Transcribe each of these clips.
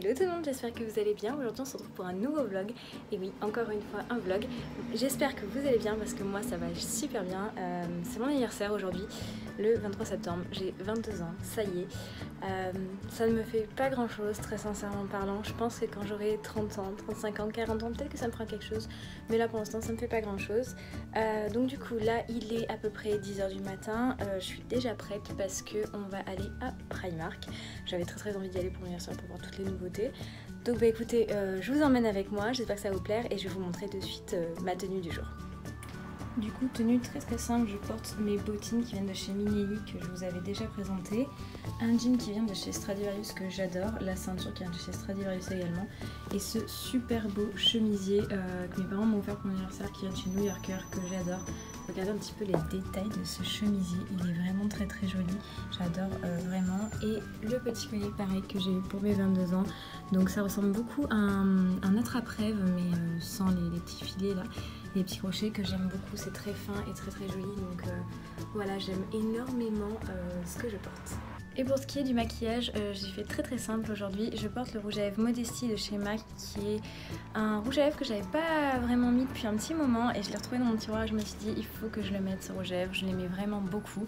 Hello tout le monde, j'espère que vous allez bien. Aujourd'hui on se retrouve pour un nouveau vlog. Et oui, encore une fois un vlog. J'espère que vous allez bien parce que moi ça va super bien. C'est mon anniversaire aujourd'hui, le 23 septembre. J'ai 22 ans, ça y est. Ça ne me fait pas grand chose, très sincèrement parlant. Je pense que quand j'aurai 30 ans, 35 ans, 40 ans, peut-être que ça me fera quelque chose. Mais là pour l'instant ça me fait pas grand chose. Donc du coup là il est à peu près 10h du matin. Je suis déjà prête parce qu'on va aller à Primark. J'avais très envie d'y aller pour mon anniversaire pour voir toutes les nouveautés. Donc bah écoutez, je vous emmène avec moi, j'espère que ça va vous plaire et je vais vous montrer de suite ma tenue du jour. Du coup, tenue très simple, je porte mes bottines qui viennent de chez Minelli que je vous avais déjà présenté, un jean qui vient de chez Stradivarius que j'adore, la ceinture qui vient de chez Stradivarius également, et ce super beau chemisier que mes parents m'ont offert pour mon anniversaire qui vient de chez New Yorker que j'adore. Regardez un petit peu les détails de ce chemisier, il est vraiment très joli, j'adore vraiment. Et le petit collier pareil que j'ai eu pour mes 22 ans, donc ça ressemble beaucoup à un attrape-rêve mais sans les petits filets là. Les petits crochets que j'aime beaucoup, c'est très fin et très joli, donc voilà, j'aime énormément ce que je porte. Et pour ce qui est du maquillage, j'ai fait très simple aujourd'hui. Je porte le rouge à lèvres Modesty de chez MAC qui est un rouge à lèvres que j'avais pas vraiment mis depuis un petit moment et je l'ai retrouvé dans mon tiroir et je me suis dit il faut que je le mette ce rouge à lèvres, je l'aimais vraiment beaucoup.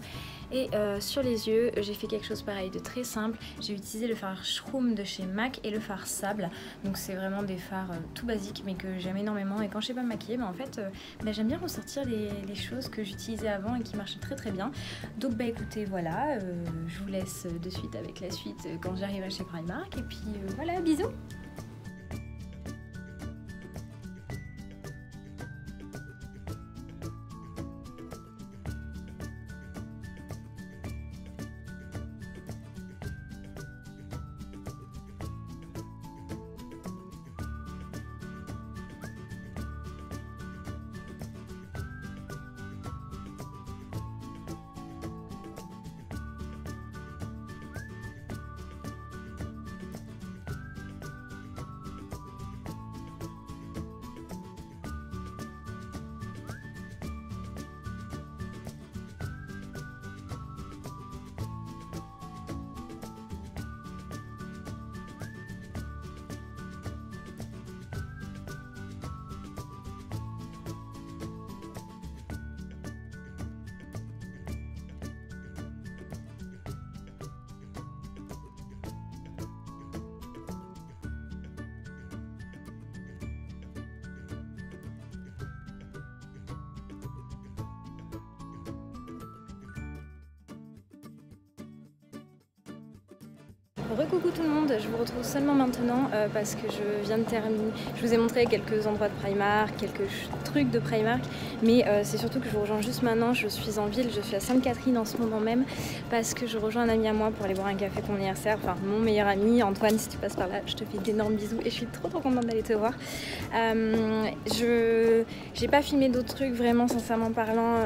Et sur les yeux, j'ai fait quelque chose pareil de très simple. J'ai utilisé le fard Shroom de chez MAC et le fard Sable. Donc c'est vraiment des fards tout basiques mais que j'aime énormément et quand je sais pas me maquiller, en fait j'aime bien ressortir les choses que j'utilisais avant et qui marchaient très bien. Donc bah écoutez voilà, je vous laisse de suite avec la suite quand j'arriverai chez Primark et puis voilà, bisous. Recoucou tout le monde, je vous retrouve seulement maintenant parce que je viens de terminer. Je vous ai montré quelques endroits de Primark, quelques trucs de Primark, mais c'est surtout que je vous rejoins juste maintenant. Je suis en ville, je suis à Sainte-Catherine en ce moment même parce que je rejoins un ami à moi pour aller boire un café pour mon anniversaire. Enfin, mon meilleur ami, Antoine, si tu passes par là, je te fais d'énormes bisous et je suis trop contente d'aller te voir. J'ai pas filmé d'autres trucs vraiment sincèrement parlant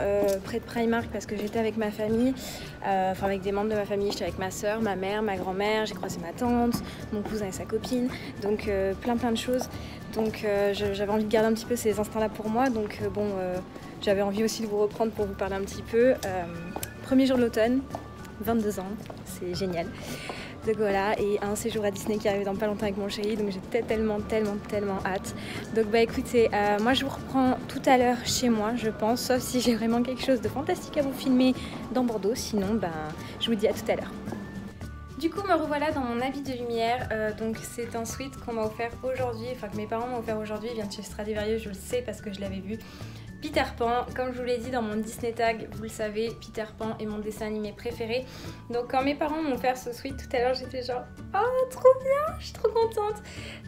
près de Primark parce que j'étais avec ma famille, enfin avec des membres de ma famille. J'étais avec ma soeur, ma mère, ma grand-mère, j'ai croisé ma tante, mon cousin et sa copine, donc plein de choses. Donc j'avais envie de garder un petit peu ces instants là pour moi, donc bon j'avais envie aussi de vous reprendre pour vous parler un petit peu. Premier jour de l'automne, 22 ans, c'est génial. Donc voilà, et un séjour à Disney qui arrive dans pas longtemps avec mon chéri, donc j'ai tellement hâte. Donc bah écoutez, moi je vous reprends tout à l'heure chez moi je pense, sauf si j'ai vraiment quelque chose de fantastique à vous filmer dans Bordeaux, sinon bah je vous dis à tout à l'heure. Du coup me revoilà dans mon habit de lumière, donc c'est un sweat qu'on m'a offert aujourd'hui, enfin que mes parents m'ont offert aujourd'hui, il vient de chez Stradivarius, je le sais parce que je l'avais vu. Peter Pan, comme je vous l'ai dit dans mon Disney tag, vous le savez, Peter Pan est mon dessin animé préféré. Donc quand mes parents m'ont offert ce sweat tout à l'heure, j'étais genre oh trop bien, je suis trop contente.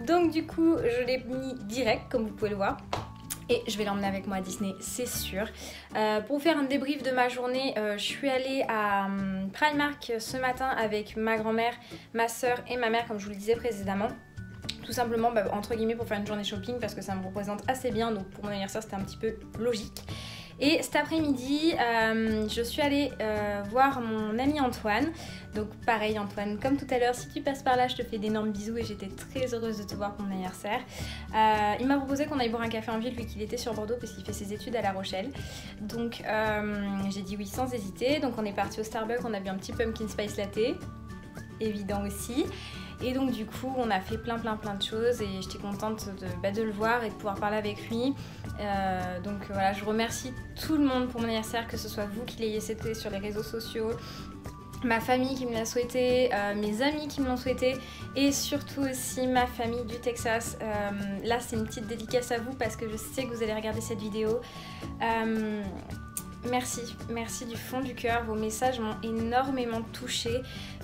Donc du coup je l'ai mis direct comme vous pouvez le voir. Et je vais l'emmener avec moi à Disney, c'est sûr. Pour vous faire un débrief de ma journée, je suis allée à Primark ce matin avec ma grand-mère, ma soeur et ma mère, comme je vous le disais précédemment. Tout simplement, entre guillemets, pour faire une journée shopping parce que ça me représente assez bien. Donc pour mon anniversaire, c'était un petit peu logique. Et cet après-midi, je suis allée voir mon ami Antoine. Donc pareil Antoine, comme tout à l'heure, si tu passes par là, je te fais d'énormes bisous et j'étais très heureuse de te voir pour mon anniversaire. Il m'a proposé qu'on aille boire un café en ville vu qu'il était sur Bordeaux parce qu'il fait ses études à La Rochelle. Donc j'ai dit oui sans hésiter. Donc on est parti au Starbucks, on a bu un petit pumpkin spice latte, évident aussi. Et donc du coup on a fait plein de choses et j'étais contente de le voir et de pouvoir parler avec lui. Donc voilà, je remercie tout le monde pour mon anniversaire, que ce soit vous qui l'ayez souhaité sur les réseaux sociaux, ma famille qui me l'a souhaité, mes amis qui me l'ont souhaité et surtout aussi ma famille du Texas. Là c'est une petite dédicace à vous parce que je sais que vous allez regarder cette vidéo. Merci du fond du cœur, vos messages m'ont énormément touchée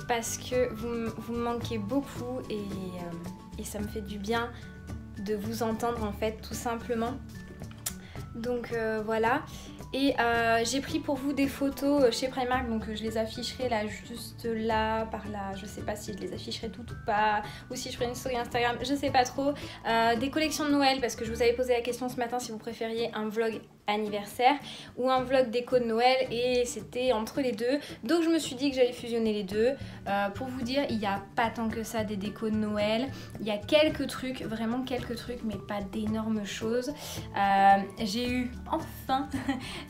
parce que vous me manquez beaucoup et ça me fait du bien de vous entendre en fait, tout simplement. Donc voilà. Et j'ai pris pour vous des photos chez Primark, donc je les afficherai là, juste là, par là. Je sais pas si je les afficherai toutes ou pas, ou si je ferai une story Instagram, je sais pas trop. Des collections de Noël, parce que je vous avais posé la question ce matin si vous préfériez un vlog anniversaire ou un vlog déco de Noël, et c'était entre les deux. Donc je me suis dit que j'allais fusionner les deux. Pour vous dire, il n'y a pas tant que ça des décos de Noël. Il y a quelques trucs, vraiment quelques trucs, mais pas d'énormes choses. J'ai eu enfin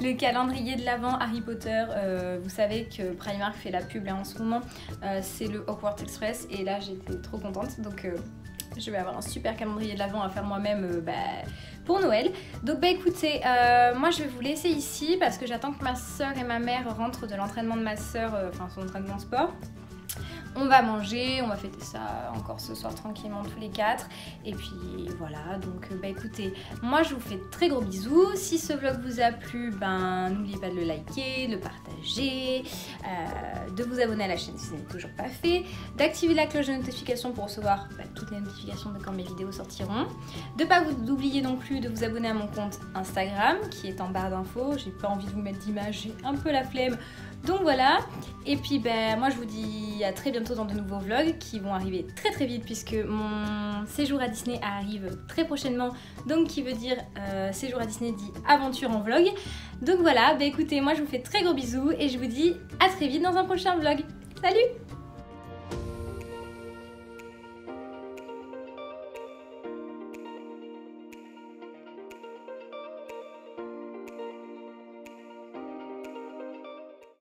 le calendrier de l'Avent Harry Potter. Vous savez que Primark fait la pub là en ce moment. C'est le Hogwarts Express et là j'étais trop contente. Donc je vais avoir un super calendrier de l'Avent à faire moi-même pour Noël. Donc bah écoutez, moi je vais vous laisser ici parce que j'attends que ma soeur et ma mère rentrent de l'entraînement de ma soeur, enfin son entraînement de sport. On va manger, on va fêter ça encore ce soir tranquillement tous les quatre. Et puis voilà, donc bah écoutez, moi je vous fais de très gros bisous. Si ce vlog vous a plu, n'oubliez pas de le liker, de le partager, de vous abonner à la chaîne si ce n'est toujours pas fait, d'activer la cloche de notification pour recevoir toutes les notifications de quand mes vidéos sortiront, de pas vous oublier non plus de vous abonner à mon compte Instagram qui est en barre d'infos. J'ai pas envie de vous mettre d'image, j'ai un peu la flemme. Donc voilà, et puis moi je vous dis à très bientôt dans de nouveaux vlogs qui vont arriver très vite puisque mon séjour à Disney arrive très prochainement, donc qui veut dire séjour à Disney dit aventure en vlog. Donc voilà, écoutez, moi je vous fais très gros bisous et je vous dis à très vite dans un prochain vlog. Salut!